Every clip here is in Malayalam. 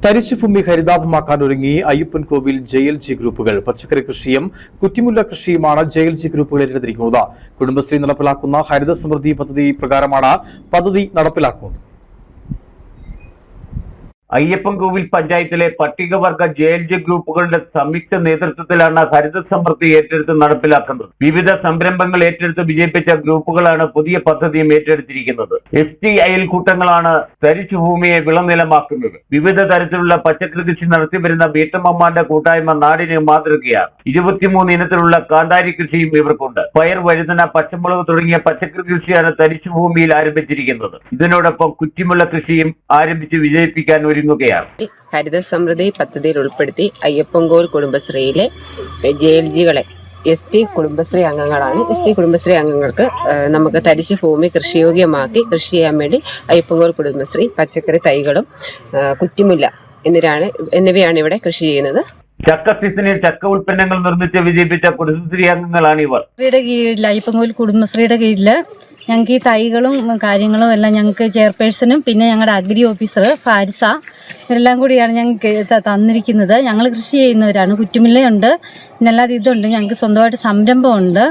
തരിശുഭൂമി ഹരിതാഭമാക്കാൻ ഒരുങ്ങി അയ്യപ്പൻകോവിൽ JLG ഗ്രൂപ്പുകൾ. പച്ചക്കറി കൃഷിയും കുറ്റിമുല്ല കൃഷിയുമാണ് JLG ഗ്രൂപ്പുകൾ ഏറ്റെടുത്തിരിക്കുന്നത്. കുടുംബശ്രീ നടപ്പിലാക്കുന്ന ഹരിത സമൃദ്ധി പദ്ധതി പ്രകാരമാണ് പദ്ധതി നടപ്പിലാക്കുന്നത്. അയ്യപ്പൻകോവിൽ പഞ്ചായത്തിലെ പട്ടികവർഗ JLG ഗ്രൂപ്പുകളുടെ സംയുക്ത നേതൃത്വത്തിലാണ് ഹരിത സമൃദ്ധി ഏറ്റെടുത്ത് നടപ്പിലാക്കുന്നത്. വിവിധ സംരംഭങ്ങൾ ഏറ്റെടുത്ത് വിജയിപ്പിച്ച ഗ്രൂപ്പുകളാണ് പുതിയ പദ്ധതിയും ഏറ്റെടുത്തിരിക്കുന്നത്. ST അയൽക്കൂട്ടങ്ങളാണ് തരിശുഭൂമിയെ വിളനിലമാക്കുന്നത്. വിവിധ തരത്തിലുള്ള പച്ചക്കറി കൃഷി നടത്തിവരുന്ന വീട്ടമ്മമാരുടെ കൂട്ടായ്മ നാടിന് മാതൃകയാണ്. 23 ഇനത്തിലുള്ള കാന്താരി കൃഷിയും ഇവർക്കുണ്ട്. പയർ, വഴുതന, പച്ചമുളക് തുടങ്ങിയ പച്ചക്കറി കൃഷിയാണ് തരിശുഭൂമിയിൽ ആരംഭിച്ചിരിക്കുന്നത്. ഇതിനോടൊപ്പം കുറ്റിമുള്ള കൃഷിയും ആരംഭിച്ച് വിജയിപ്പിക്കാൻ ഹരിത സമൃദ്ധി പദ്ധതിയിൽ ഉൾപ്പെടുത്തി അയ്യപ്പൻകോവിൽ കുടുംബശ്രീയിലെ JLG-കളെ ST കുടുംബശ്രീ അംഗങ്ങളാണ്. ST കുടുംബശ്രീ അംഗങ്ങൾക്ക് നമുക്ക് തരിശു ഭൂമി കൃഷിയോഗ്യമാക്കി കൃഷി ചെയ്യാൻ വേണ്ടി അയ്യപ്പൻകോവിൽ കുടുംബശ്രീ പച്ചക്കറി തൈകളും കുറ്റിമുല്ല എന്നിവയാണ് ഇവിടെ കൃഷി ചെയ്യുന്നത്. ചക്ക സീസണിൽ ചക്ക ഉൽപ്പന്നങ്ങൾ നിർമ്മിച്ച് വിജയിപ്പിച്ച കുടുംബശ്രീ അംഗങ്ങളാണ് ഇവർ. അയ്യപ്പൻകോവിൽ കുടുംബശ്രീയുടെ കീഴിൽ ഞങ്ങൾക്ക് ഈ തൈകളും കാര്യങ്ങളും എല്ലാം ഞങ്ങൾക്ക് ചെയർപേഴ്സണും പിന്നെ ഞങ്ങളുടെ അഗ്രി ഓഫീസർ ഫാരിസ ഇവരെല്ലാം കൂടിയാണ് ഞങ്ങൾക്ക് തന്നിരിക്കുന്നത്. ഞങ്ങൾ കൃഷി ചെയ്യുന്നവരാണ്. കുറ്റിമുല്ലയുണ്ട്, പിന്നല്ലാതെ ഇതുണ്ട്. ഞങ്ങൾക്ക് സ്വന്തമായിട്ട് സംരംഭമുണ്ട്.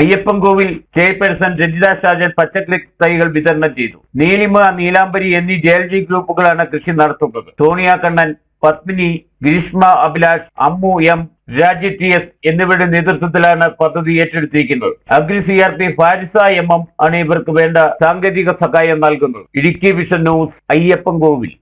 അയ്യപ്പൻകോവിൽ ചെയർപേഴ്സൺ രജിത ഷാജൻ പച്ചക്കറി തൈകൾ വിതരണം ചെയ്തു. നീലിമ, നീലാംബരി എന്നീ JLG ഗ്രൂപ്പുകളാണ് കൃഷി നടത്തുന്നത്. സോണിയ കണ്ണൻ, പത്മിനി, ഗ്രീഷ്മ അഭിലാഷ്, അമ്മു M, രാജി TS എന്നിവരുടെ നേതൃത്വത്തിലാണ് പദ്ധതി ഏറ്റെടുത്തിരിക്കുന്നത്. അഗ്രി CRP ഫാരിസ MM ആണ് ഇവർക്ക് വേണ്ട സാങ്കേതിക സഹായം നൽകുന്നത്. Idukki vision news, Ayyappancoil.